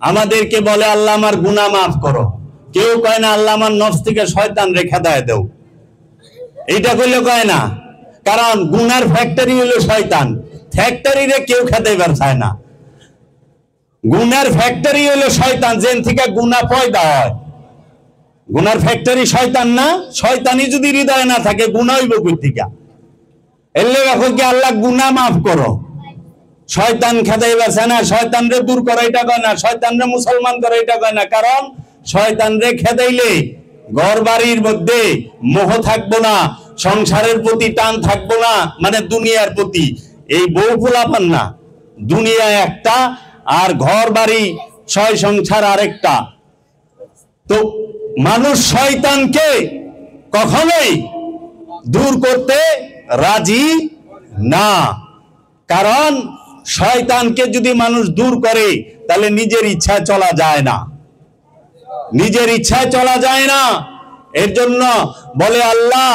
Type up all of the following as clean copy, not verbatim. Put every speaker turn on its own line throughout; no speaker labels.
আমাদেরকে বলে আল্লাহ আমার গুনাহ মাফ করো, কেউ কয় না আল্লাহ আমার নফস থেকে শয়তান রেখা দেয় দাও, এইটা কইলে কয় না। কারণ গুনার ফ্যাক্টরি হলো শয়তান, ফ্যাক্টরিরে কেউ খেদাইবার চায় না। গুনার ফ্যাক্টরি হলো শয়তান, যেন থেকে গুনাহ পয়দা হয়। গুনার ফ্যাক্টরি শয়তান না, শয়তানি যদি হৃদয়ে না থাকে গুনাহ হইব কই থেকে? এর লাগি কই কি আল্লাহ গুনাহ মাফ করো, শয়তান খেদাইবার চায় না, শয়তানরে দূর করো এটা কয় না, শয়তানরে মুসলমান করো এটা কয় না। কারণ শয়তানরে খেদাইলে ঘর বাড়ির মধ্যে মোহ থাকবো না, সংসারের প্রতি টান থাকবো না, মানে দুনিয়ার প্রতি। এই বউ ফুলাপান না, দুনিয়া একটা আর ঘর বাড়ি ছয় সংসার আরেকটা। তো মানুষ শয়তানকে কখনোই দূর করতে রাজি না। কারণ শয়তানকে যদি মানুষ দূর করে তাহলে নিজের ইচ্ছায় চলা যায় না, নিজের ইচ্ছায় চলা যায় না। এর জন্য বলে আল্লাহ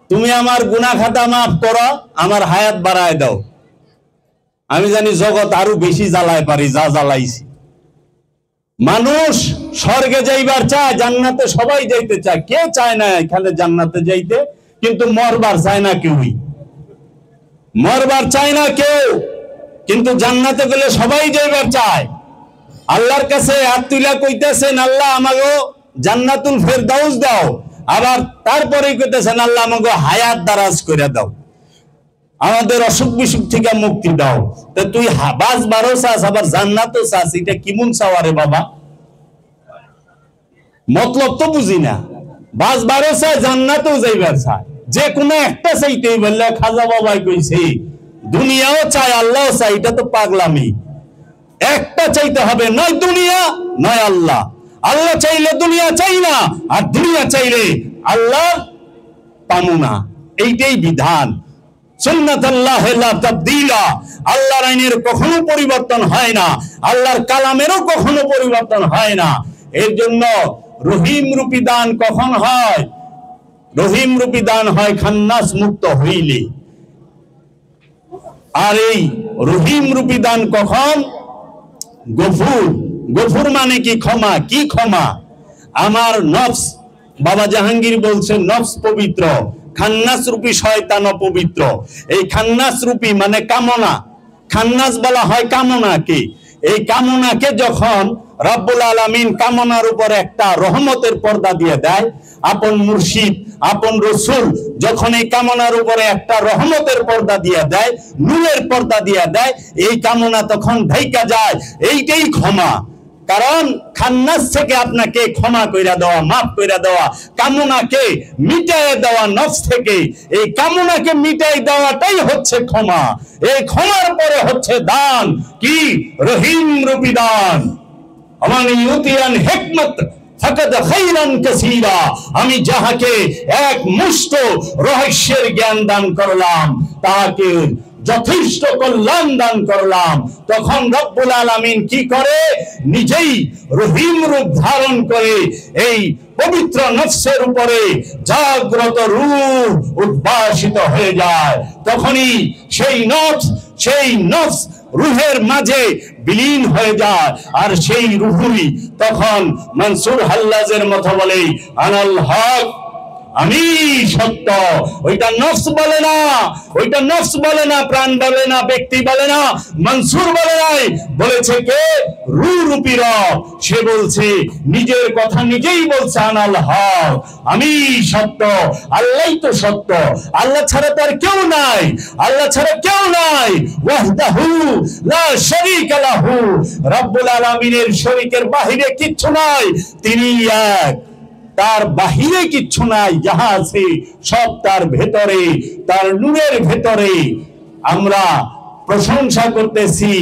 তুমি আমার গুনাহ খাতা মাফ করো, আমার হায়াত বাড়ায় দাও। আমি জানি জগৎ আরো বেশি জ্বালায় পারি যা জ্বালাইছি। মানুষ স্বর্গে যাইবার চায়, জান্নাতে সবাই যাইতে চায়, কে চায় না এখানে জান্নাতে যাইতে? কিন্তু মরবার চায় না কেউই, মরবার চায় না কেউ, কিন্তু জান্নাতে গেলে সবাই যাইবার চায়। আল্লাহর কাছে হাত তুলা কইতেছেন আল্লাহ আমাগো জান্নাতুল ফেরদাউস দাও, আবার তারপরে কইতেছেন আল্লাহ আমাগো হায়াত দারাজ করে দাও, আমাদের অসুখ বিসুখ থেকে মুক্তি দাও। তো তুই বাস বারো চাস আবার জান্নাতও চাস, এটা কেমন চাওয়া রে বাবা? মতলব তো বুঝি না। বাস বারো চায়, জান্নাতও যাইবার চায়, যে কোনো একটা চাইতেই বললে খাজা বাবাই কইছে দুনিয়াও চায় আল্লাহও চায়, এটা তো পাগলামি। একটা চাইতে হবে, নয় দুনিয়া নয় আল্লাহ। আল্লাহ চাইলে দুনিয়া চাই না, আর দুনিয়া চাইলে আল্লাহ পামু না, এইটাই বিধান। সুন্নাতুল্লাহ লা তাবদীলা, আল্লাহর আইনের কখনো পরিবর্তন হয় না, আল্লাহর কালামেরও কখনো পরিবর্তন হয় না। এর জন্য রহিম রূপী দান কখন হয়? রহিম রূপী দান হয় খান্নাস মুক্ত হইলে। আর এই রহিম রূপী দান কখন? গফুর। গফুর মানে কি? ক্ষমা। কি ক্ষমা? আমার নফস, বাবা জাহাঙ্গীর বলছেন নফস পবিত্র, খান্নাস রূপী শয়তান অপবিত্র। এই খান্নাস রূপী মানে কামনা, খান্নাস বলা হয় কামনাকে। এই কামনাকে যখন রব্বুল আলামিন কামনার উপর একটা রহমতের পর্দা দিয়ে দেয়, আপন মুর্শিদ আপন রসুল যখন এই কামনার উপরে একটা রহমতের পর্দা দিয়ে দেয়, নূরের পর্দা দিয়ে দেয়, এই কামনা তখন ঢাইকা যায়। এইটাই ক্ষমা। কারণ খান্নাস থেকে আপনাকে ক্ষমা কইরা দেওয়া, মাফ কইরা দেওয়া, কামনাকে মিটাইয়া দেওয়া নফস থেকে, এই কামনাকে মিটাই দেওয়াটাই হচ্ছে ক্ষমা। এই ক্ষমার পরে হচ্ছে দান। কি? রহিম রূপী দান। আমার ইউতিয়ান হিকমত ফাকাদ খাইরান কাসীরা, আমি যাহাকে এক মুষ্ট রহস্যের জ্ঞান দান করলাম তাহাকে যথেষ্ট কল্যাণ দান করলাম। তখন রব্বুল আলামিন কি করে? নিজেই রহিম রূপ ধারণ করে এই পবিত্র নফসের উপরে জাগ্রত রূপ উদ্ভাসিত হয়ে যায়। তখনই সেই নফস রুহের মাঝে বিলীন হয়ে যায়। আর সেই রুহুই তখন মনসুর হাল্লাজের মতো বলে আনাল হক, আমি সত্য। ওইটা নফস বলে না, ওইটা নফস বলে না, প্রাণ বলে না, ব্যক্তি বলে না, মনসুর বলে নাই, বলেছে কে? রূহ রূপী রব। সে বলছে, নিজের কথা নিজেই বলছে আনাল হক, আমি সত্য। আল্লাহই তো সত্য, আল্লাহ ছাড়া তার কেউ নাই, আল্লাহ ছাড়া কেউ নাই। ওয়াহদাহু লা শারীকা লাহু, রব্বুল আলামিনের শরীকের বাহিরে কিচ্ছু নাই, তিনি এক, তার বাহিরে কিচ্ছু নাই। যাহা আছে সব তার ভেতরে, তার নূরের ভেতরে। আমরা প্রশংসা করতেছি,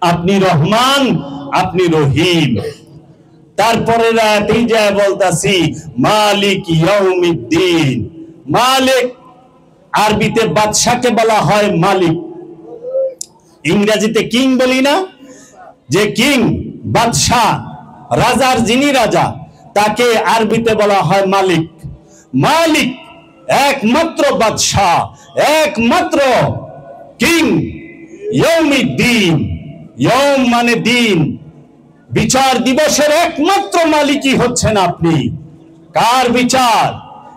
আপনি রহমান, আপনি রহিম। তারপরে রাতেই যায় বলতাছি মালিক ইয়াউমিদ্দিন। মালিক আরবিতে বাদশাকে বলা হয় মালিক, ইংরেজিতে কিং বলি না, যে কিং বাদশাহ, রাজার যিনি রাজা, তাকে আরবিতে বলা হয় মালিক। মালিক একমাত্র বাদশাহ, একমাত্র কিং। ইয়াউমিদ্দিন, ইয়ম মানে দিন, বিচার দিবসের একমাত্র মালিকই হচ্ছেন আপনি। কার বিচার?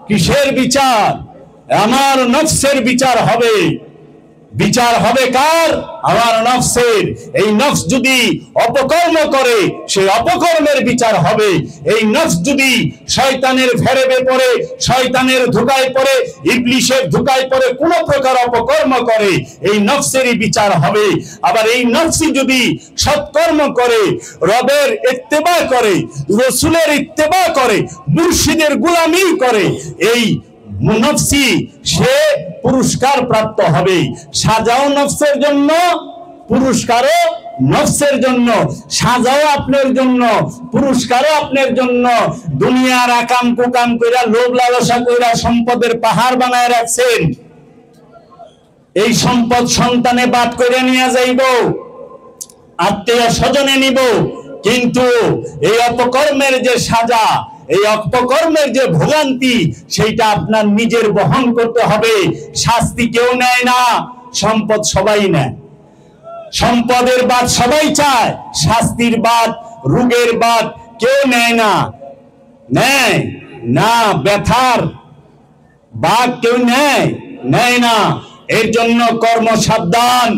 কিসের বিচার? আমার নফসের বিচার হবে। বিচার হবে কার? আমার নফসের। এই নফস যদি অপকর্ম করে সেই অপকর্মের বিচার হবে। এই নফস যদি শয়তানের ফেরেবে পড়ে, শয়তানের ধোঁকায় পড়ে, ইবলিশের ধোঁকায় পড়ে কোন প্রকার অপকর্ম করে, এই নফসেরই বিচার হবে। আবার এই নফসই যদি সৎকর্ম করে, রবের ইত্তেবা করে, রাসূলের ইত্তেবা করে, মুর্শিদের গোলামি করে, এই নফসি সে পুরস্কার প্রাপ্ত হবে। সাজাও নফসের জন্য, পুরস্কারও নফসের জন্য। সাজাও আপনার জন্য, পুরস্কারও আপনার জন্য। দুনিয়ার আকাম কুকাম কইরা, লোভ লালসা কইরা সম্পদের পাহাড় বানায় রাখছেন। এই সম্পদ সন্তানে বাদ করে নিয়ে যাইব, আত্মীয় স্বজনে নিব, কিন্তু এই অপকর্মের যে সাজা, এই অপকর্মের যে ভোগান্তি, সেইটা আপনার নিজের বহন করতে হবে। শাস্তি কেউ নেয় না, সম্পদ সবাই নেয়। সম্পদের বাদ সবাই চায়, শাস্তির বাদ, রোগের বাদ কেউ নেয় না। নেয় না, ব্যথার বাদ কেউ নেয় না। এর জন্য কর্ম সাবধান।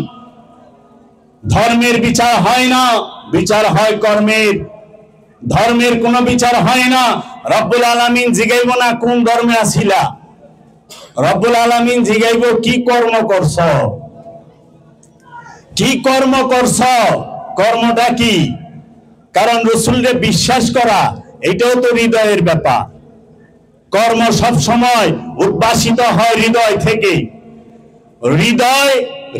ধর্মের বিচার হয় না, বিচার হয় কর্মের। ধর্মের কোনো বিচার হয় না। রব্বুল আলামিন জিগাইব না কোন ধর্মে আছিলা, রব্বুল আলামিন জিগাইব কি কর্ম করছ, কি কর্ম করছ, কর্মটা কি। কারণ রাসূলকে বিশ্বাস করা এটাও তো হৃদয়ের ব্যাপার। কর্ম সব সময় উদ্ভাসিত হয় হৃদয় থেকে।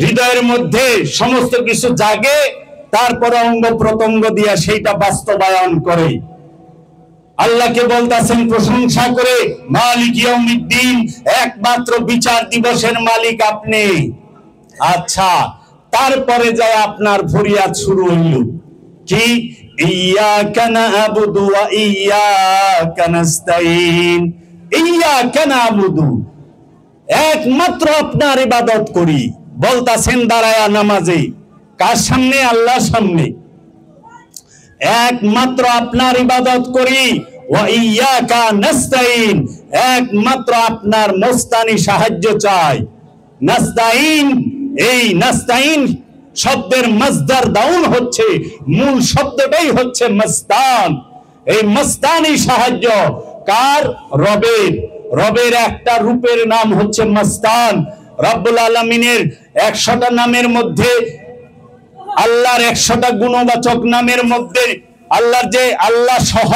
হৃদয়ের মধ্যে সমস্ত কিছু জাগে, তারপরে অঙ্গ প্রত্যঙ্গ দিয়া সেইটা বাস্তবায়ন করে। আল্লাহকে বলতেছেন প্রশংসা করে, মালিক ইয়াউমিদ্দিন, একমাত্র বিচার দিবসের মালিক আপনি। আচ্ছা, তারপরে যায় আপনার ফরিয়াদ শুরু হইল কি? ইয়্যাকা না'বুদু ওয়া ইয়্যাকা নাস্তাঈন। ইয়্যাকা না'বুদু, একমাত্র আপনার ইবাদত করি। বলতাছেন দাঁড়ায়া নামাজে, কার সামনে? আল্লাহর সামনে। একমাত্র আপনার ইবাদত করি। ওয়া ইয়্যাকা নাস্তাঈন, একমাত্র আপনার মস্তানি সাহায্য চাই। নাস্তাঈন, এই নাস্তাঈন শব্দের মাসদার দাউন হচ্ছে, মূল শব্দটাই হচ্ছে মাস্তান। এই মাস্তানি সাহায্য কার? রবের। রবের একটা রূপের নাম হচ্ছে মাস্তান। রব্বুল আলামিনের 100টা নামের মধ্যে, আল্লাহর 100টা গুণবাচক নামের মধ্যে, আল্লাহর যে আল্লাহ সহ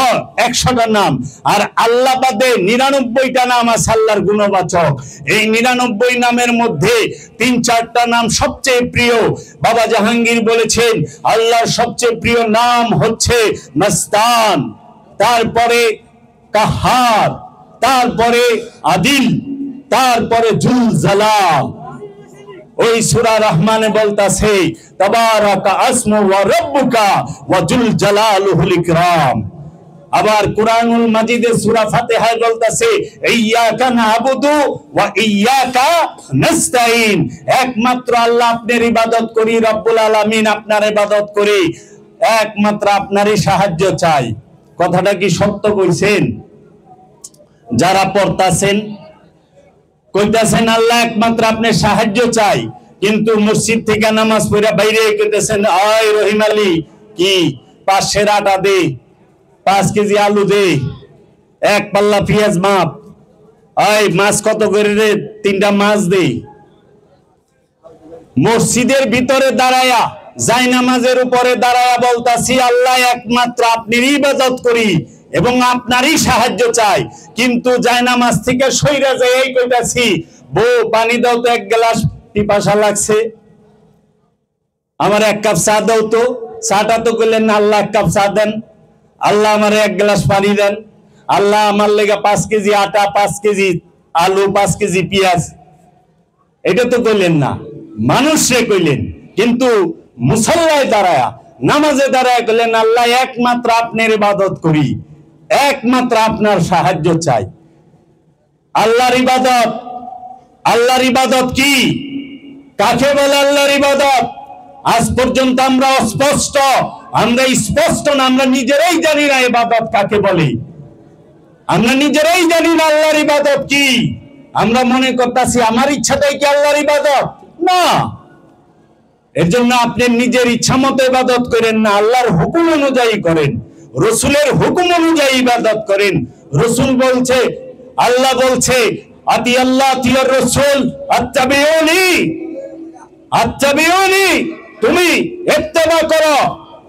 100টা নাম, আর আল্লাহ বাদে 99টা নাম আছে আল্লাহর গুণবাচক। এই 99 নামের মধ্যে 3-4টা নাম সবচেয়ে প্রিয়। বাবা জাহাঙ্গীর বলেছেন আল্লাহর সবচেয়ে প্রিয় নাম হচ্ছে মাস্তান, তারপরে কাহার, তারপরে আদিল, তারপরে জুল জালাল। ওই সূরা রহমানে বলতাছে তাবারাকা আসমু ওয়া রাব্বুকা ওয়া জুল জালালুহুল ইকরাম। আবার কুরআনুল মাজিদের সূরা ফাতিহায় বলতাছে ইয়্যাকা না'বুদু ওয়া ইয়্যাকা নাস্তাঈন, একমাত্র আল্লাহ আপনার ইবাদত করি, রব্বুল আলামিন আপনার ইবাদত করি, একমাত্র আপনারই সাহায্য চাই। কথাটা কি সত্য কইছেন? যারা পড়তাছেন কইতাছেন আল্লাহ একমাত্র আপনার সাহায্য চাই, কিন্তু মসজিদ থেকে নামাজ পড়া বাইরে কইতেছেন আয় রহিম আলী কি 5 সের আটা দে, 5 কেজি আলু দে, 1 পাল্লা পেঁয়াজ মাপ, আয় মাছ কত করে রে, 3টা মাছ দে। মসজিদের ভিতরে দাঁড়ায়া, জায়নামাজের উপরে দাঁড়ায়া বলতাছি আল্লাহ একমাত্র আপনারই ইবাদত করি এবং আপনারই সাহায্য চাই, কিন্তু জায়নামাজ থেকে সইরা যায় এই কইতাছি বউ পানি দাও তো, 1 গ্লাস পিপাসা লাগছে, আমার 1 কাপ চা দাও তো। চাটা তো কইলেন না, আল্লাহ 1 কাপ চা দেন, আল্লাহ আমার 1 গ্লাস পানি দেন, আল্লাহ আমার লেগে 5 কেজি আটা, 5 কেজি আলু, 5 কেজি পেঁয়াজ, এটা তো কইলেন না, মানুষে কইলেন। কিন্তু মুসল্লায় দাঁড়ায়া, নামাজে দাঁড়ায় কইলেন আল্লাহ একমাত্র আপনার ইবাদত করি, একমাত্র আপনার সাহায্য চাই। আল্লাহর ইবাদত, আল্লাহর ইবাদত কি? কাকে বলে আল্লাহর ইবাদত? আজ পর্যন্ত আমরা অস্পষ্ট, আমরা স্পষ্ট না, আমরা নিজেরাই জানি না ইবাদত কাকে বলে। আমরা নিজেরাই জানি না আল্লাহর ইবাদত কি। আমরা মনে করতেছি আমার ইচ্ছাটাই কি আল্লাহর ইবাদত? না। এর জন্য আপনি নিজের ইচ্ছা মতো ইবাদত করেন না, আল্লাহর হুকুম অনুযায়ী করেন, রসুলের হুকুম অনুযায়ী ইবাদত করেন। রসুল বলছে, আল্লাহ বলছে, আতি আল্লাহ আতি রসুল আত্তাবিউনি, আত্তাবিউনি, তুমি ইত্তেবা করো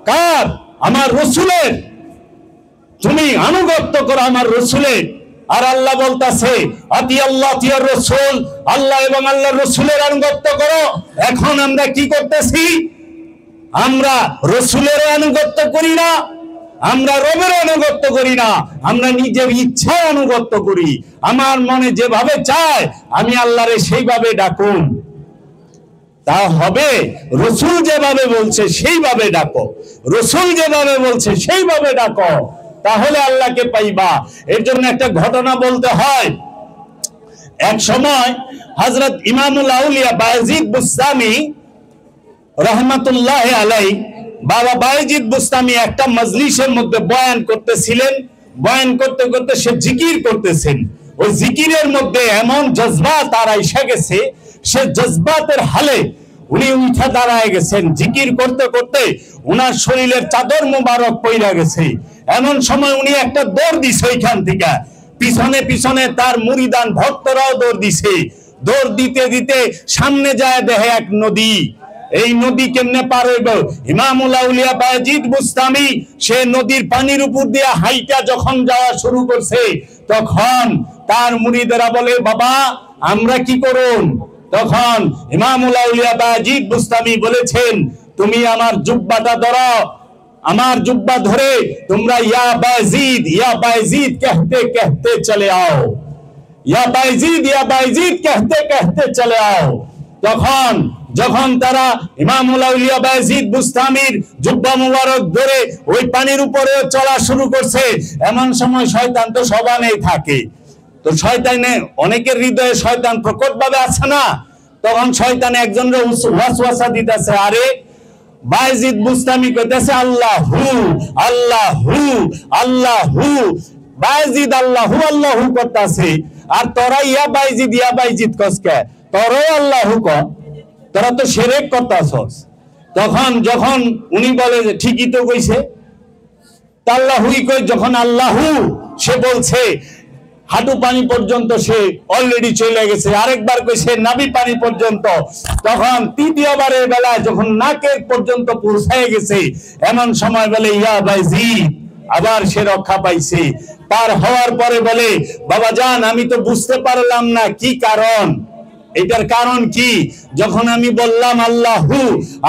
কার? আমার রসুলের। তুমি আনুগত্য করো আমার রসুলের। আর আল্লাহ বলতাছে আতি আল্লাহ আতি রসুল, আল্লাহ এবং আল্লাহর রসুলের আনুগত্য করো। এখন আমরা কি করতেছি? আমরা রসুলের আনুগত্য করি না, আমরা রবের আনুগত্য করি না, আমরা নিজের ইচ্ছায় আনুগত্য করি। আমার মনে যেভাবে চায় আমি আল্লাহরে সেইভাবে ডাকুন, তা হবে? রসুল যেভাবে বলছে সেইভাবে ডাকো, রসুল যেভাবে বলছে সেইভাবে ডাকো, তাহলে আল্লাহকে পাইবা। এর জন্য একটা ঘটনা বলতে হয়। এক সময় হযরত ইমামুল আউলিয়া বায়েজিদ বুস্তামি রহমাতুল্লাহ আলাইহি, বাবা বায়েজিদ বুস্তামি একটা মজলিসের মধ্যে বয়ান করতেছিলেন। বয়ান করতে করতে সে জিকির করতেছেন। ওই জিকিরের মধ্যে এমন জজবাত আর আইসা গেছে, সে জজবাতের হালে উনি উঠা দাঁড়ায় গেছেন। জিকির করতে করতে উনার শরীরের চাদর মোবারক পইরা গেছে। এমন সময় উনি একটা দৌড় দিছে ওইখান থেকে, পিছনে পিছনে তার মুরিদান ভক্তরাও দৌড় দিছে। দৌড় দিতে দিতে সামনে যায় দেখে এক নদী। এই নদী কেমনে পার হইব? ইমামুল আউলিয়া বায়েজিদ বুস্তামি সে নদীর পানির উপর দিয়ে হাইটা যখন যাওয়া শুরু করছে, তখন তার মুরিদেরা বলে, বাবা আমরা কি করুন? তখন ইমামুল আউলিয়া বায়েজিদ বুস্তামি বলেছেন, তুমি আমার জুব্বাটা ধরো, আমার জুব্বা ধরে তোমরা ইয়া বায়েজিদ कहते कहते চলে आओ, ইয়া বায়েজিদ कहते कहते চলে आओ। তখন যখন তারা ইমামুল আউলিয়া বায়েজিদ বুস্তামির জুব্বা মুবারক ধরে ওই পানির উপরে চলা শুরু করছে, এমন সময় শয়তান তো সবানেই থাকে। তো শয়তানে অনেকের হৃদয়ে শয়তান প্রকটভাবে আছে না, তখন শয়তান একজনের ওয়াসওয়াসা দিতেছে, আরে বায়েজিদ বুস্তামি কইতেছে আল্লাহু আল্লাহু আল্লাহু, বায়েজিদ আল্লাহু আল্লাহু করতেছে, আর তোরা ইয়া বায়েজিদ কসকে, তোরাও আল্লাহু ক, তোরা তো শিরক করতাছস। তখন যখন উনি বলে যে ঠিকই তো কইছে, আল্লাহুই কই, যখন আল্লাহু সে বলছে হাঁটু পানি পর্যন্ত সে অলরেডি চলে গেছে, আরেকবার কইছে নাভি পানি পর্যন্ত, তখন তৃতীয়বারের বেলায় যখন নাকের পর্যন্ত পৌঁছায় গেছে, এমন সময় বলে ইয়া বায়েজিদ, আবার সে রক্ষা পাইছে। পার হওয়ার পরে বলে, বাবা জান আমি তো বুঝতে পারলাম না কি কারণ, এটার কারণ কি? যখন আমি বললাম আল্লাহু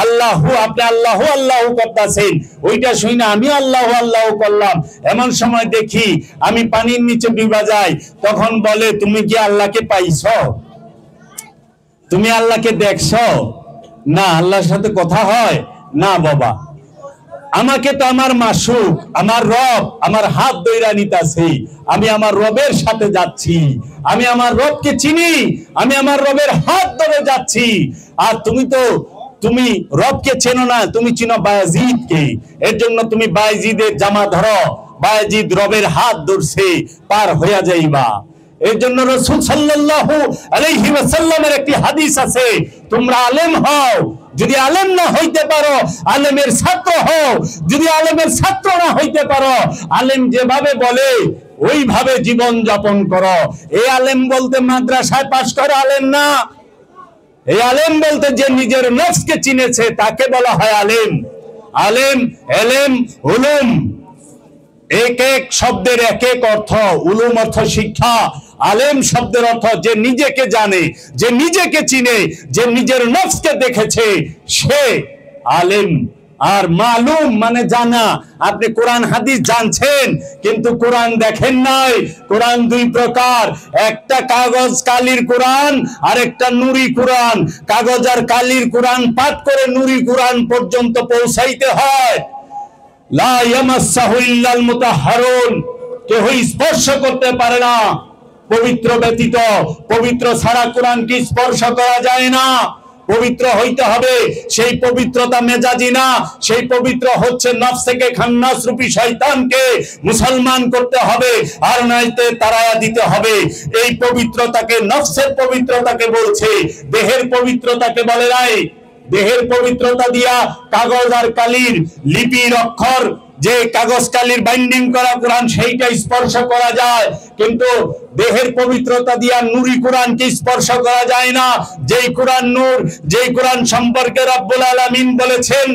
আল্লাহু, আপনি আল্লাহু আল্লাহু করতেছেন, ওইটা শুই না আমি আল্লাহু আল্লাহু করলাম। এমন সময় দেখি আমি পানির নিচে ডুবা যাই, তখন বলে তুমি কি আল্লাহকে পাইছো? তুমি আল্লাহকে দেখছো? না। আল্লাহর সাথে কথা হয় না বাবা, আমাকে তো আমার মাসুক আমার রব আমার হাত ধইরা নিতাছে, আমি আমার রবের সাথে যাচ্ছি, আমি আমার রবকে চিনি, আমি আমার রবের হাত ধরে যাচ্ছি। আর তুমি রবকে চেনো না, তুমি চিনো বায়েজিদকে। এর জন্য তুমি বায়েজিদের জামা ধরো, বায়েজিদ রবের হাত ধরছে, পার হইয়া যাইবা। এর জন্য রাসূল সাল্লাল্লাহু আলাইহি ওয়াসাল্লামের একটি হাদিস আছে, তোমরা আলেম হও, যদি আলেম না হইতে পারো আলেমের ছাত্র হও, যদি আলেমের ছাত্র না হইতে পারো আলেম যেভাবে বলে ওইভাবে জীবন যাপন করো। এই আলেম বলতে মাদ্রাসায় পাশ করা আলেম না, এই আলেম বলতে যে নিজের নফসকে চিনেছে তাকে বলা হয় আলেম। আলেম এলেম উলুম, এক এক শব্দের এক এক অর্থ। উলুম অর্থ শিক্ষা, আলেম শব্দের অর্থ যে নিজেকে জানে, যে নিজেকে চিনে, যে নিজের নফসকে দেখেছে সে আলেম। আর মালুম মানে জানা। আপনি কোরআন হাদিস জানছেন কিন্তু কোরআন দেখেন নাই। কোরআন দুই প্রকার, একটা কাগজ কালির কোরআন আর একটা নুরি কোরআন। কাগজ আর কালির কোরআন পাঠ করে নুরি কোরআন পর্যন্ত পৌঁছাইতে হয়। লা ইয়ামাসসাহু ইল্লাল মুতাহহারুন, কেউ স্পর্শ করতে পারে না পবিত্র ব্যতীত। পবিত্র ছাড়া কোরআনকে স্পর্শ করা যায় না। পবিত্র হইতে হবে। সেই পবিত্রতা মেজাজি না, সেই পবিত্র হচ্ছে নফস থেকে খান্নাস রূপী শয়তানকে মুসলমান করতে হবে, আর নয়তো তাড়ায়া দিতে হবে। এই পবিত্রতাকে, নফসের পবিত্রতাকে বলছে, দেহের পবিত্রতাকে বলে নাই। দেহের পবিত্রতা দিয়া কাগজ আর কালির লিপির অক্ষর, যে কাগজ কালির বাইন্ডিং করা কোরআন, সেইটা স্পর্শ করা যায়, কিন্তু দেহের পবিত্রতা দিয়া নূরি কোরআনকে স্পর্শ করা যায় না। যেই কোরআন নূর, যেই কোরআন সম্পর্কে রব্বুল আলামিন বলেছেন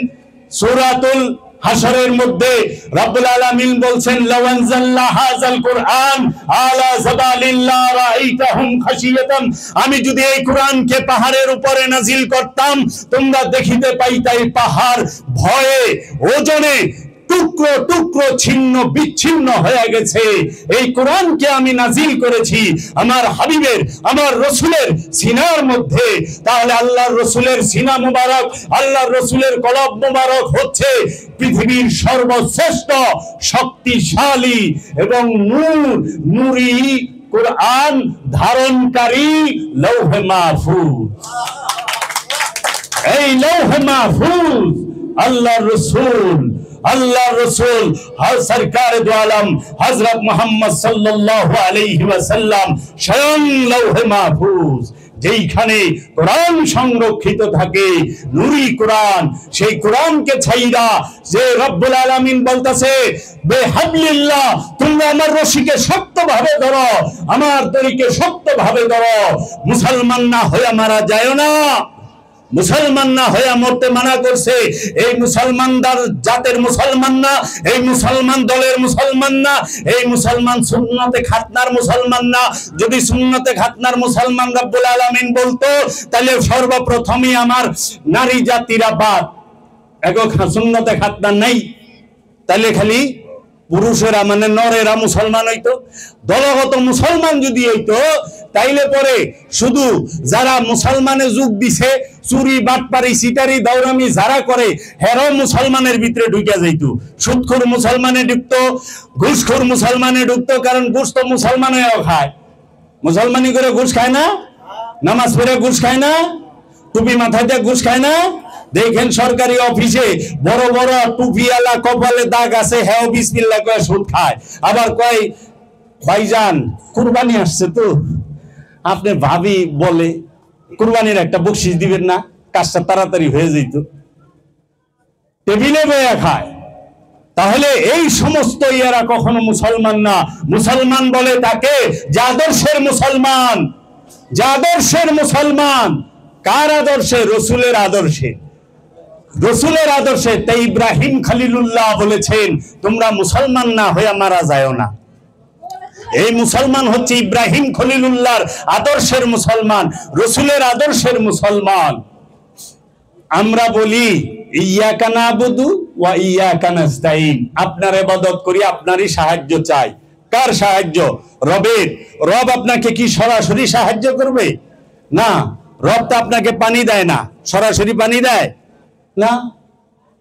সূরাতুল হাশরের মধ্যে, রব্বুল আলামিন বলছেন লাউ আনজালনা হাযাল কুরআন আলা জাবালিন লা রাআইতাহুম খাশিয়াতান, আমি যদি এই কোরআনকে পাহাড়ের উপরে নাজিল করতাম, তোমরা দেখিতে পাইতাই পাহাড় ভয়ে ওজনে টুকরো টুকরো ছিন্ন বিচ্ছিন্ন হয়ে গেছে। এই কোরআনকে আমি নাজিল করেছি আমার হাবিবের, আমার রসুলের সিনার মধ্যে। তাহলে আল্লাহর রসুলের সিনা মুবারক, আল্লাহর রসুলের কলব মুবারক হচ্ছে পৃথিবীর সর্বশ্রেষ্ঠ শক্তিশালী এবং নূরি কোরআন ধারণকারী লৌহে মাহফুজ। এই লৌহে মাহফুজ আল্লাহর রসুল, আল্লাহ রসুল সরকার দু আলম হযরত মুহাম্মদ সাল্লাল্লাহু আলাইহি ওয়াসাল্লাম স্বয়ং লৌহে মাহফুজ, যেইখানে কোরআন সংরক্ষিত থাকে, নূরি কোরআন, সেই কোরআনকে ছাইরা যে রব্বুল আলামিন বলতেছে বেহাবলিল্লাহ, তোমরা আমার রশিকে শক্তভাবে ধরো, আমার দড়িকে শক্তভাবে ধরো। মুসলমান না হয়ে মারা যায় না, মুসলমান না হয়ে মরতে মানা করছে। এই মুসলমানদার জাতের মুসলমান না, এই মুসলমান দলের মুসলমান না, এই মুসলমান সুন্নতে খাতনার মুসলমান না। যদি সুন্নতে খাতনার মুসলমান রব্বুল আলামিন বলতো, তাহলে সর্বপ্রথমই আমার নারী জাতিরা বাদ, এগো সুন্নতে খাতনা নাই, তাহলে খালি পুরুষেরা মানে নরেরা মুসলমান হইতো। দলগত মুসলমান যদি হইতো, তাইলে পরে শুধু যারা মুসলমানে যোগ দিছে, চুরি বাটপারি সিটারি দাউরামি যারা করে, হেরাও মুসলমানের ভিতরে ঢুকে যাইত। সুদখোর মুসলমানে ঢুকতো, ঘুষখোর মুসলমানে ঢুকতো, কারণ ঘুষ তো মুসলমানেও খায়। মুসলমানি করে ঘুষ খায় না, নামাজ পড়ে ঘুষ খায় না, টুপি মাথায় দিয়ে ঘুষ খায় না। দেখেন সরকারি অফিসে বড় বড় টুপিওয়ালা কপালে দাগ আছে, হ্যাঁ বিসমিল্লাহ কয়ে সুদ খায়। আবার কয় ভাইজান কুরবানি আসছে তো, আপনি ভাবি বলে কুরবানির একটা বকশিস দিবেন না, কাজটা তাড়াতাড়ি হয়ে যেত, টেবিলে বইয়া খায়। তাহলে এই সমস্ত ইয়ারা কখনো মুসলমান না। মুসলমান বলে তাকে যে আদর্শের মুসলমান, যে আদর্শের মুসলমান। কার আদর্শে? রসুলের আদর্শে, রসুলের আদর্শে। তাই ইব্রাহিম খলিলুল্লাহ বলেছেন, তোমরা মুসলমান না হয়ে মারা যায় না। এই মুসলমান হচ্ছে ইব্রাহিম খলিলুল্লাহর আদর্শের মুসলমান, রসুলের আদর্শের মুসলমান। আমরা বলি ইয়াকা নাবুদু ওয়া ইয়াকা নাস্তাইন, আপনার ইবাদত করি, আপনারই সাহায্য চাই। কার সাহায্য? রবের। রব আপনাকে কি সরাসরি সাহায্য করবে? না। রব তো আপনাকে পানি দেয় না, সরাসরি পানি দেয় না।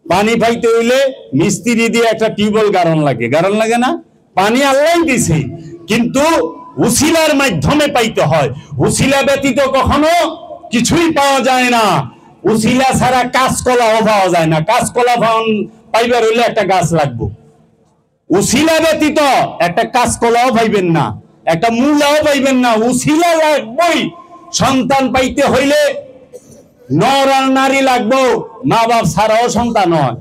পানি পাইতে হইলে মিস্ত্রি দিয়ে একটা টিউবওয়েল গাড়ন লাগে, গাড়ন লাগে না? পানি আল্লাহই দিছে, কিন্তু উসিলার মাধ্যমে পাইতে হয়। উসিলা ব্যতীত কখনো কিছুই পাওয়া যায় না। উসিলা ছাড়া কাঁচকলাও পাওয়া যায় না। কাঁচকলা পাইবার হইলে একটা গাছ লাগবে। উসিলা ব্যতীত একটা কাঁচকলাও পাইবেন না, একটা মূলাও পাইবেন না। উসিলা লাগবেই। সন্তান পাইতে হইলে নর আর নারী লাগবো, মা বাপ ছাড়াও সন্তান হয়।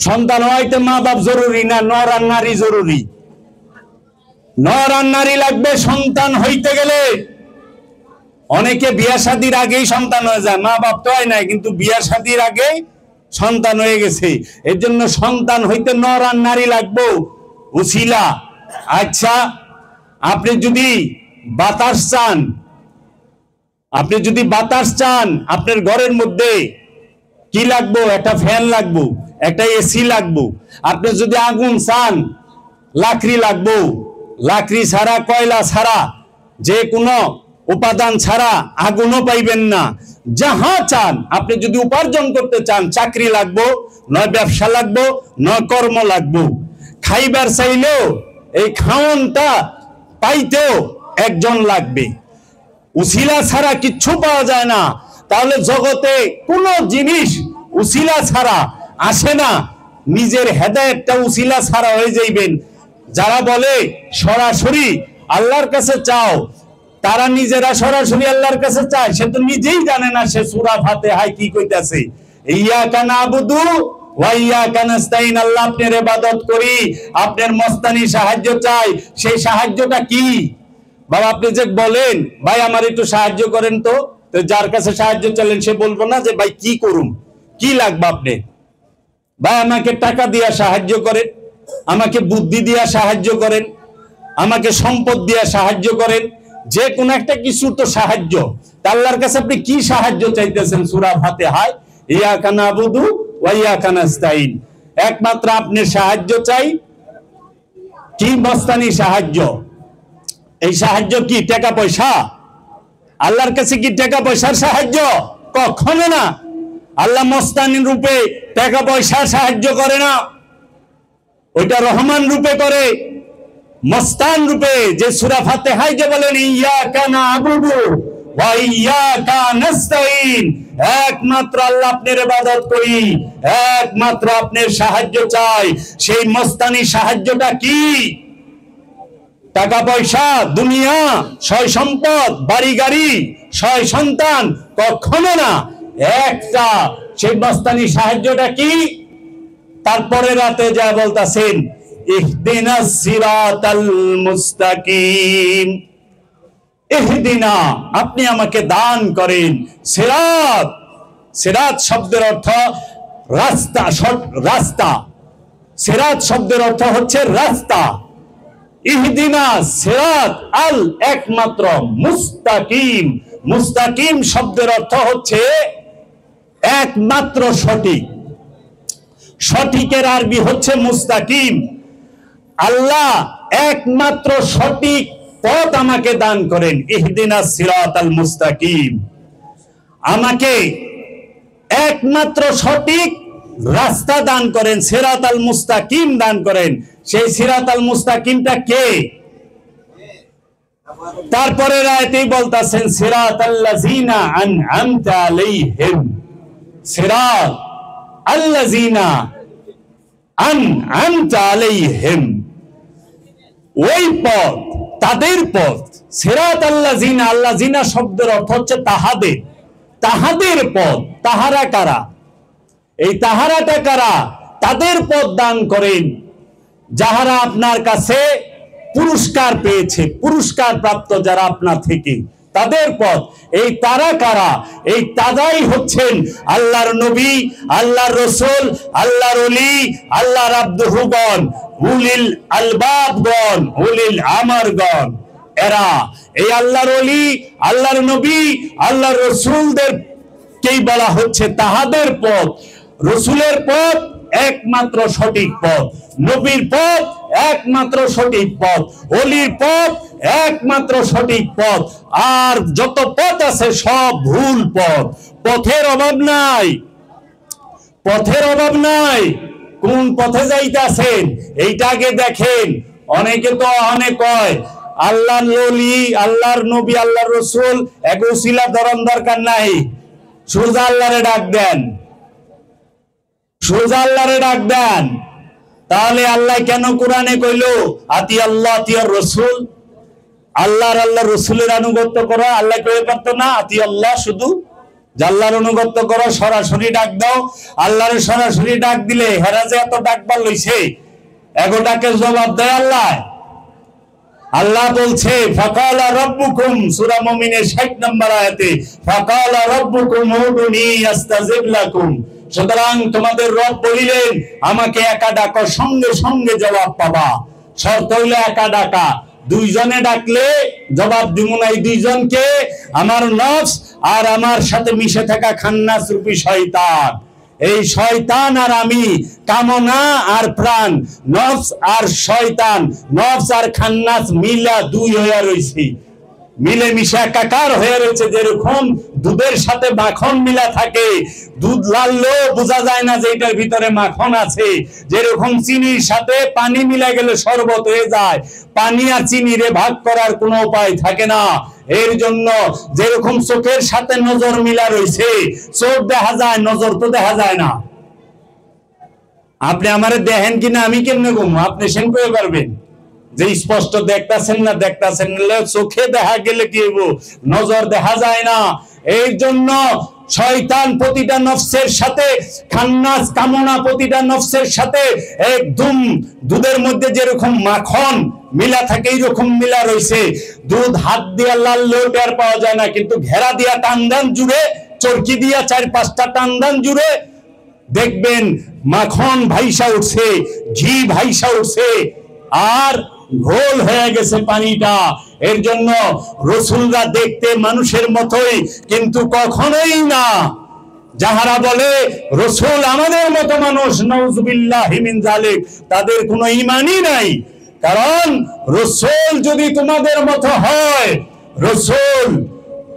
সন্তান হইতে মা বাপ জরুরি না, নর আর নারী জরুরি। নর আর নারী লাগবে সন্তান হইতে গেলে। অনেকে বিয়া শাদীর আগেই সন্তান হয়ে যায়, মা বাপ তো হয় নাই, কিন্তু বিয়া শাদীর আগে সন্তান হয়ে গেছে। এর জন্য সন্তান হইতে নর আর নারী লাগবো, উসিলা। আচ্ছা, আপনি যদি বাতাস চান, আপনি যদি বাতাস চান, আপনার ঘরের মধ্যে কি লাগবো? একটা ফ্যান লাগবো, একটা এসি লাগবো। আপনি যদি আগুন চান, লাকড়ি লাগবো। লাকড়ি ছাড়া, কয়লা ছাড়া, যে কোনো উপাদান ছাড়া আগুনও পাইবেন না। যাহা চান, আপনি যদি উপার্জন করতে চান, চাকরি লাগবো, নয় ব্যবসা লাগবো, নয় কর্ম লাগবো। খাইবার চাইলেও এই খাওনটা পাইতেও একজন লাগবে। উসিলা ছাড়া কিচ্ছু পাওয়া যায় না, তাহলে জগতে কোনো জিনিস উসিলা ছাড়া আসে না। নিজের হেদায়েতটা উসিলা ছাড়া হয়ে যাইবেন। যারা বলে সরাসরি আল্লাহর কাছে চাও, তারা নিজেরা সরাসরি আল্লাহর কাছে চায়, সে তো নিজেই জানে না সে সূরা ফাতিহায় কি কইতাছে। ইয়াকা নাবুদু ওয়া ইয়াকা নাস্তাইন, আল্লাহ আপনার ইবাদত করি, আপনার মস্তানি সাহায্য চাই। সেই সাহায্যটা কি? বাবা আপনি যে বলেন ভাই আমার একটু সাহায্য করেন, তো যার কাছে সাহায্য চাইলেন সে বলবো না যে ভাই কি করুম, কি লাগবে আপনি? ভাই আমাকে টাকা দিয়া সাহায্য করেন, আমাকে বুদ্ধি দিয়া সাহায্য করেন, আমাকে সম্পদ দিয়া সাহায্য করেন, যে কোনো একটা কিছু তো সাহায্য। আল্লাহর কাছে আপনি কি সাহায্য চাইতেছেন? সূরা ফাতিহায় ইয়াকা নাবুদু ওয়া ইয়াকা নাস্তাইন, একমাত্র আপনার সাহায্য চাই। কি মস্তানি সাহায্য? এই সাহায্য কি টাকা পয়সা? আল্লাহর কাছে কি টাকা পয়সার সাহায্য? কখনো না। আল্লাহ মস্তানি রূপে টাকা পয়সার সাহায্য করে না, ওইটা রহমান রূপে করে, মস্তান রূপে। যে সূরা ফাতিহায় যে বলেন ইয়াকা নাবুদু ওয়া ইয়াকা নাস্তাইন, একমাত্র আল্লাহ আপনার ইবাদত করি, একমাত্র আপনার সাহায্য চাই। সেই মস্তানি সাহায্যটা কি? টাকা পয়সা, দুনিয়া, সয় সম্পদ, বাড়ি গাড়ি, সয় সন্তান? কখনো না। একটা সেই মস্তানি সাহায্যটা কি? তারপরে রাতে যা বলতাছেন ইহদিনাস সিরাতাল মুস্তাকিম, ইহদিনা, আপনি আমাকে দান করেন। সিরাত, সিরাত শব্দের অর্থ রাস্তা, রাস্তা। সিরাত শব্দের অর্থ হচ্ছে রাস্তা। ইহদিনা সিরাত আল, একমাত্র। মুস্তাকিম, মুস্তাকিম শব্দের অর্থ হচ্ছে একমাত্র সঠিক। সঠিকের আরবি হচ্ছে মুস্তাকিম। আল্লাহ একমাত্র সঠিক পথ আমাকে দান করেন। ইহদিনা সিরাতাল মুস্তাকিম, আমাকে একমাত্র সঠিক রাস্তা দান করেন, সিরাতাল মুস্তাকিম দান করেন। সেই সিরাতাল মুস্তাকিমটা কে? তারপরে আয়াতেই বলতাছেন সিরাতাল্লাযিনা আনআমতা আলাইহিম, সিরাত আল্লাযিনা আনআমতা আলাইহিম, ওই পথ, তাদের পথ। সিরাতাল্লাযিনা, আল্লাযিনা শব্দের অর্থ হচ্ছে তাহাদের, তাহাদের পথ। তাহারা কারা? এই তাহারাটা কারা? তাদের পথ দান করেন যাহারা আপনার কাছে পুরস্কার পেয়েছে, পুরস্কার প্রাপ্ত যারা আপনার থেকে, তাদের পথ। এই তারা কারা? এই তারাই হচ্ছেন আল্লাহর নবী, আল্লাহর রসুল, আল্লাহর ওলি, আল্লাহর আব্দুগণ, উলিল আলবাবগণ, উলিল আমরগণ। এরা এই আল্লাহর ওলি, আল্লাহর নবী, আল্লাহর রসুলদেরকেই বলা হচ্ছে তাহাদের পথ। রসুলের পথ একমাত্র সঠিক পথ, নবীর পথ একমাত্র সঠিক পথ, ওলির পথ একমাত্র সঠিক পথ। আর যত পথ আছে সব ভুল পথ। পথের অভাব নাই, পথের অভাব নাই। কোন পথে যাইতাছেন এইটা আগে দেখেন। অনেকে তো অনেক কয় আল্লাহর ওলি, আল্লাহর নবী, আল্লাহর রসুল, এক উসিলা ধরন দরকার নাই, সোজা আল্লাহরে ডাক দেন, সোজা আল্লাহরে ডাক দেন। তাহলে আল্লাহ কেন কোরআনে কইলো আতি আল্লাহ আতিয়ার রসুল? আল্লাহর আল্লাহর রসুলের আনুগত্য করো। আল্লাহ কয়ে পারতো না আতি আল্লাহ, শুধু আল্লাহর আনুগত্য করো, সরাসরি ডাক দাও। আল্লাহরে সরাসরি ডাক দিলে হেরা যে এত ডাকবার লইছে, এগোটাকে জবাব দেয় আল্লাহ। আল্লাহ বলছে ফাকালা রাব্বুকুম, সূরা মুমিনের 60 নম্বর আয়াতে, ফাকালা রাব্বুকুম উদুনি আস্তাজিব লাকুম। সুতরাং তোমাদের রব বলিলেন আমাকে একা ডাকো, সঙ্গে সঙ্গে জবাব পাবা। শর্ত হইলে একা ডাকা, দুইজনে ডাকলে জবাব দিব না। এই দুইজনকে আমার নফস আর আমার সাথে মিশে থাকা খান্নাস রূপী শয়তান। এই শয়তান আর আমি, কামনা আর প্রাণ, নফস আর শয়তান, নফস আর খান্নাস মিলা দুই হইয়া রইছি। মিলেমিশে একাকার হয়ে রয়েছে। যেরকম দুধের সাথে মাখন মিলা থাকে, দুধ লাললেও বোঝা যায় না যে এটার ভিতরে মাখন আছে। যেরকম চিনির সাথে পানি মিলা গেলে শরবত হয়ে যায়, পানি আর চিনিরে ভাগ করার কোনো উপায় থাকে না। এর জন্য যেরকম চোখের সাথে নজর মিলা রয়েছে, চোখ দেখা যায়, নজর তো দেখা যায় না। আপনি আমারে দেখেন কিনা আমি কেমনে ঘুমো, আপনি সেন করে পারবেন যে স্পষ্ট দেখতাছেন না দেখতাছেন না। চোখে দেখা গেলে কি হইব, নজর দেখা যায় না। এই জন্য শয়তান প্রতিটা নফসের সাথে, খান্নাস কামনা প্রতিটা নফসের সাথে একদম দুধের মধ্যে যেরকম মাখন মিলা থাকে এইরকম মিলা রয়েছে। দুধ হাত দিয়া লাললেও টের পাওয়া যায় না, কিন্তু ঘেরা দিয়া টানদান জুড়ে, চরকি দিয়া 4-5টা টানদান জুড়ে দেখবেন মাখন ভাইসা উঠছে, ঘি ভাইসা উঠছে, আর ঘোল হয়ে গেছে পানিটা। এর জন্য রসুলরা দেখতে মানুষের মতোই, কিন্তু কখনোই না যাহারা বলে রসুল আমাদের মতো মানুষ, নাউযুবিল্লাহি মিন যালিক, তাদের কোনো ঈমানই নাই। কারণ রসুল যদি তোমাদের মতো হয়, রসুল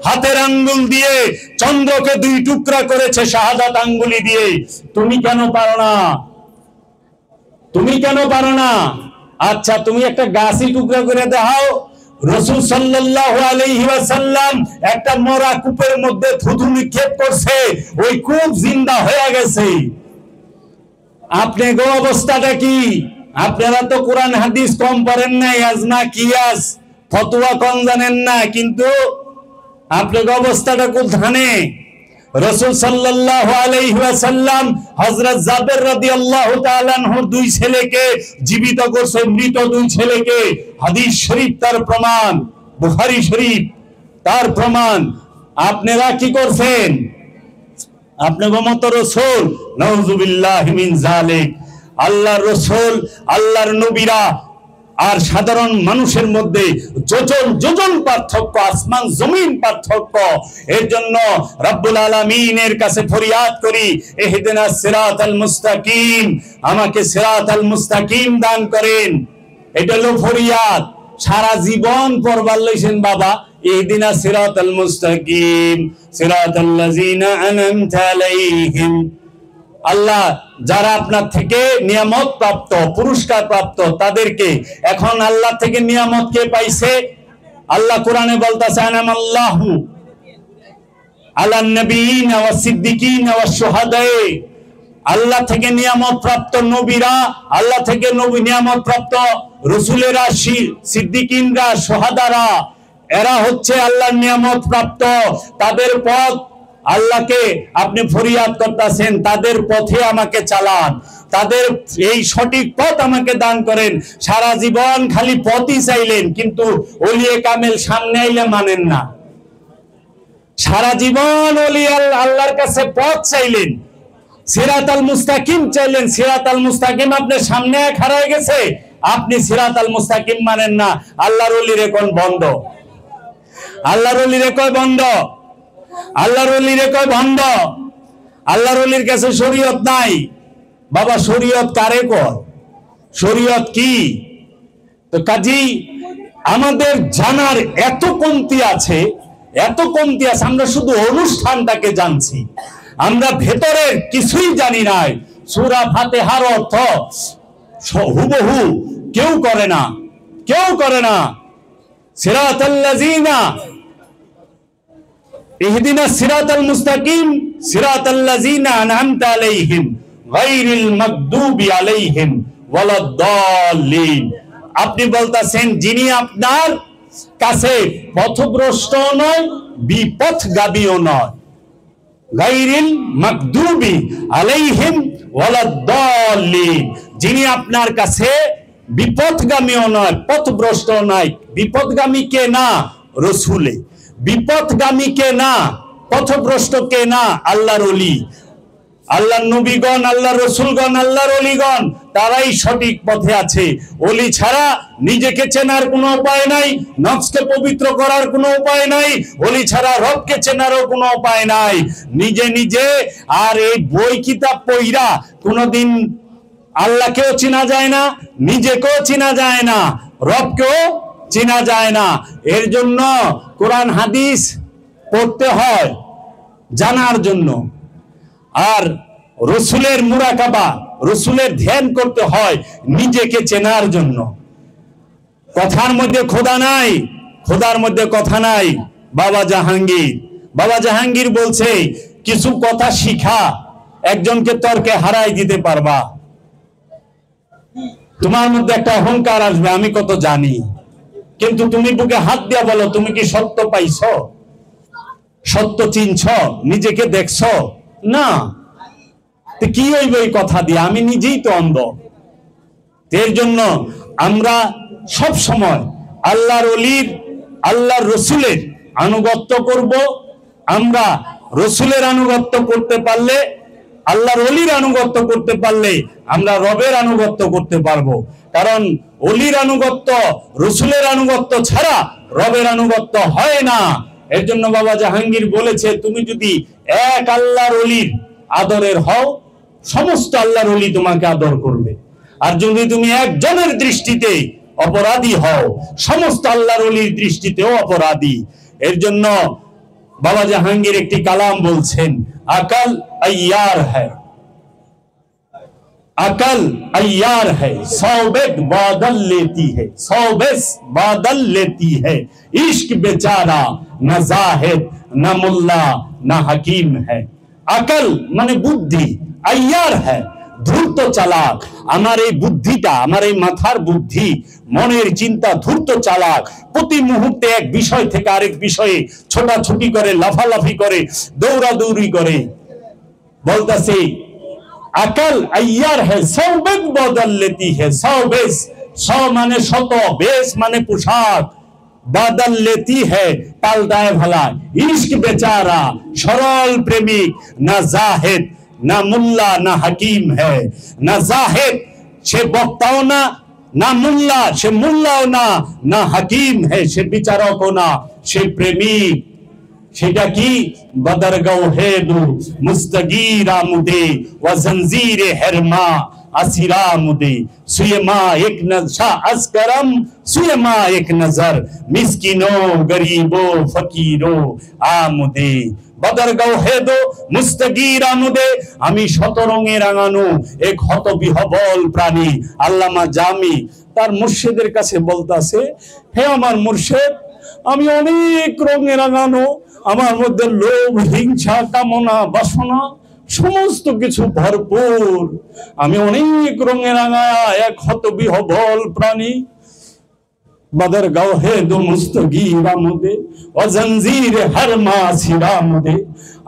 হাতের আঙ্গুল দিয়ে চন্দ্রকে 2 টুকরা করেছে শাহাদাত আঙ্গুলি দিয়ে। তুমি কেন পারো না? তুমি কেন পারো না? আচ্ছা তুমি একটা গাছই টুকরা করে দেখাও। রাসূল সাল্লাল্লাহু আলাইহি ওয়াসাল্লাম একটা মরা কূপের মধ্যে থুতু নিক্ষেপ করছে, ওই কূপ জিন্দা হয়ে গেছে। আপনি গো অবস্থাটা কি? আপনারা তো কোরআন হাদিস কম পড়েন নাই, আজনা কিয়াস ফতোয়া কম জানেন না, কিন্তু আপনার অবস্থাটা কোথানে? রাসূল সাল্লাল্লাহু আলাইহি ওয়াসাল্লাম হযরত জাবের রাদিয়াল্লাহু তাআলা আনহুর 2 ছেলেকে জীবিত করছে, মৃত 2 ছেলেকে। হাদিস শরীফ তার প্রমাণ, বুখারী শরীফ তার প্রমাণ। আপনারা কি করছেন? আপনার মত রাসূল, নাউযুবিল্লাহি মিন যালিক। আল্লাহর রাসূল, আল্লাহর নবীরা আর সাধারণ মানুষের মধ্যে যোজন যোজন পার্থক্য, আসমান জমিন পার্থক্য। এর জন্য রব্বুল আলামিনের কাছে ফরিয়াদ করি, ইহদিনাস সিরাতাল মুস্তাকিম, আমাকে সিরাতাল মুস্তাকিম দান করেন। এটা হলো ফরিয়াদ। সারা জীবন পড়বার লইছেন বাবা, ইহদিনাস সিরাতাল মুস্তাকিম সিরাতাল্লাযিনা আনআমতা আলাইহিম। আল্লাহ যারা আপনার থেকে নিয়ামত প্রাপ্ত, পুরস্কার প্রাপ্ত, তাদেরকে। এখন আল্লাহ থেকে নিয়ামত কে পাইছে? আল্লাহ কোরআনে বলতেছে আনামাল্লাহু আলান নবিয়িনা ওয়াস সিদ্দিকিনা ওয়াস শুহাদা। আল্লাহ থেকে নিয়ামত প্রাপ্ত নবীরা, আল্লাহ থেকে নিয়ামত প্রাপ্ত রাসূলেরা, সিদ্দিকিনরা, শুহাদারা, এরা হচ্ছে আল্লাহর নিয়ামত প্রাপ্ত। তাদের পথ আল্লাহকে আপনি ফরিয়াদ করতেছেন, তাদের পথে আমাকে চালান, তাদের এই সঠিক পথ আমাকে দান করেন। সারা জীবন খালি পথই চাইলেন, কিন্তু ওলিয়ে কামেল সামনে আইলে মানেন না। সারা জীবন ওলি আল্লাহর কাছে পথ চাইলেন, সিরাতাল মুস্তাকিম চাইলেন, সিরাতাল মুস্তাকিম আপনার সামনে খাড়ায় গেছে, আপনি সিরাতাল মুস্তাকিম মানেন না। আল্লাহর ওলির কোন বন্ধ, আল্লাহর ওলির কয় বন্ধ, আল্লাহর ওলির কয় বন্ধ। আল্লাহর ওলির কাছে শরীয়ত নাই। বাবা শরীয়ত কারে কয়? শরীয়ত কি? তো কাজী আমাদের জানার এত কমতি আছে, এত কমতি আছে। আমরা শুধু অনুষ্ঠানটাকে জানছি, আমরা ভেতরের কিছুই জানি নাই। সূরা ফাতিহার অর্থ হুবহু কেউ করে না, কেউ করে না। সিরাতাল্লাযিনা ইহদিনাস সিরাতাল মুস্তাকিম সিরাতাল্লাযিনা আনআমতা আলাইহিম গায়রিল মাগদুবি আলাইহিম ওয়ালাদ-দাল্লিন। আপনি বলতাছেন যিনি আপনার কাছে পথভ্রষ্ট নয়, বিপথগামীও নয়। গায়রিল মাগদুবি আলাইহিম ওয়ালাদ-দাল্লিন, যিনি আপনার কাছে বিপথগামীও নয়, পথভ্রষ্ট নয়। বিপথগামী কে না? রাসূলে। বিপথগামী কে না? পথভ্রষ্ট কে না? আল্লাহর ওলি, আল্লাহর নবীগণ, আল্লাহর রাসূলগণ, আল্লাহর ওলিগণ, তারাই সঠিক পথে আছে। ওলি ছাড়া নিজেকে চেনার কোনো উপায় নাই, নফসকে পবিত্র করার কোনো উপায় নাই। ওলি ছাড়া রবকে চেনারও কোনো উপায় নাই। নিজে নিজে আর এই বই কিতাব পড়া কোনোদিন আল্লাহকেও চেনা যায় না, নিজেকেও চেনা যায় না, রবকেও চেনা যায় না। এর জন্য কোরআন হাদিস পড়তে হয় জানার জন্য, আর রসুলের মুরাকাবা, রসুলের ধ্যান করতে হয় নিজেকে চেনার জন্য। কথার মধ্যে খোদা নাই, খোদার মধ্যে কথা নাই। বাবা জাহাঙ্গীর বলছে কিছু কথা শিখা, একজনকে তর্কে হারাই দিতে পারবা। তোমার মধ্যে একটা অহংকার আসবে, আমি কত জানি, কিন্তু তুমি বুকে হাত দিয়া বলো তুমি কি সত্য পাইছ, সত্য চিনছ, নিজেকে দেখছ না? কি হইব এই কথা দিয়ে? আমি নিজেই তো অন্ধ। এর জন্য আমরা সব সময় আল্লাহর ওলির, আল্লাহর রসুলের আনুগত্য করব। আমরা রসুলের আনুগত্য করতে পারলে, আল্লাহর ওলির আনুগত্য করতে পারলে আমরা রবের আনুগত্য করতে পারবো। কারণ ওলির আনুগত্য, রসুলের আনুগত্য ছাড়া রবের আনুগত্য হয় না। এর জন্য বাবা জাহাঙ্গীর বলেছে, তুমি যদি এক আল্লাহর ওলির আদরের হও, সমস্ত আল্লাহর ওলি তোমাকে আদর করবে। আর যদি তুমি একজনের দৃষ্টিতে অপরাধী হও, সমস্ত আল্লাহর ওলির দৃষ্টিতেও অপরাধী। এর জন্য বাবা জাহাঙ্গীর একটি কালাম বলছেন, আকল আইয়ার হ্যায়, अकल अय्यार है, सौबत बादल लेती है, सौबस बादल लेती है, इश्क बेचारा न जाहिद न मुल्ला न हकीम है। अकल माने बुद्धि, अय्यार है ধূর্ত চালাক। আমার এই বুদ্ধিটা, আমার এই মাথার বুদ্ধি, মনের চিন্তা ধূর্ত চালাক। প্রতি মুহূর্তে এক বিষয় থেকে আরেক বিষয়ে ছোটাছুটি করে, লাফালাফি করে, দৌড়াদৌড়ি করে। বলতাছে अकल अय्यार है, सौबत बदल लेती है, सौबेस, सौ माने शत, बेस माने पोशाक, बदल लेती है पाल्टाए भला। इश्क बेचारा सरल प्रेमिक, ना जाहिद ना मुल्ला ना हकीम है। ना जाहिद से बक्ताओ ना, ना मुल्ला से मुल्लाओ ना, ना हकीम है से বিচারকও না, সে প্রেমিক। সেটা কি? বদরগাঁও হেদু মুস্তাগীরা মুদে ওয়া জঞ্জিরে হেরমা আসিরা মুদে, সুয়েমা এক নজা আসকরম, সুয়েমা এক নজর মিসকিনো গরিবো ফকিরো আমুদে। বদরগাঁও হেদু মুস্তাগীরা মুদে, আমি শত রঙে রাঙানো এক হতবিহবল প্রাণী। আল্লামা জামি তার মুর্শিদের কাছে বলতাছে, হে আমার মুর্শিদ, আমি অনেক রঙে রাঙানো, আমার মধ্যে লোভ, হিংসা, কামনা, বাসনা সমস্ত কিছু ভরপুর। আমি অনেক রঙে রাঙা এক হতবিহবল প্রাণী। বদরগাঁও হেদু মুস্তাগীরা মুদে ওয়া জঞ্জিরে হরমা আসিরা মুদে,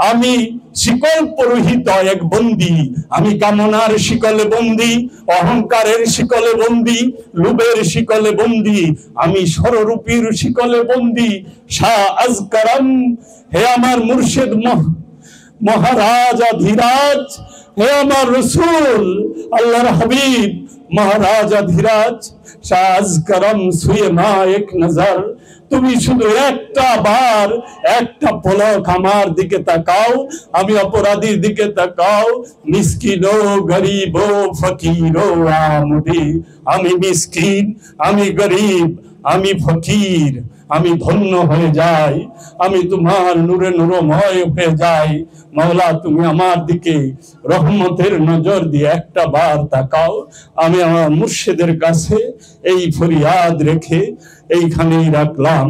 আমি শিকল পরিহিত এক বন্দী। আমি কামনার শিকলে বন্দী, অহংকারের শিকলে বন্দী, লোভের শিকলে বন্দী, আমি সররূপীর শিকলে বন্দী। শাহ আজকরম, হে আমার মুর্শিদ মহারাজ অধিরাজ, হে আমার রসুল আল্লাহর হাবিব মহারাজ অধিরাজ, শাহ আজকরম সুয়ে মা এক নজর, তুমি শুধু একটা বার, একটা পলক আমার দিকে তাকাও, আমি অপরাধীর দিকে তাকাও। মিসকিনো গরিবো ফকিরো আমুদে, আমি মিসকিন, আমি গরিব, আমি ফকির, আমি ধন্য হয়ে যাই, আমি তোমার নূরে নূরময় হয়ে যাই। মাওলা, তুমি আমার দিকে রহমতের নজর দিয়ে একটা বার তাকাও। আমি আমার মুর্শিদের কাছে এই ফরিয়াদ রেখে এইখানেই রাখলাম।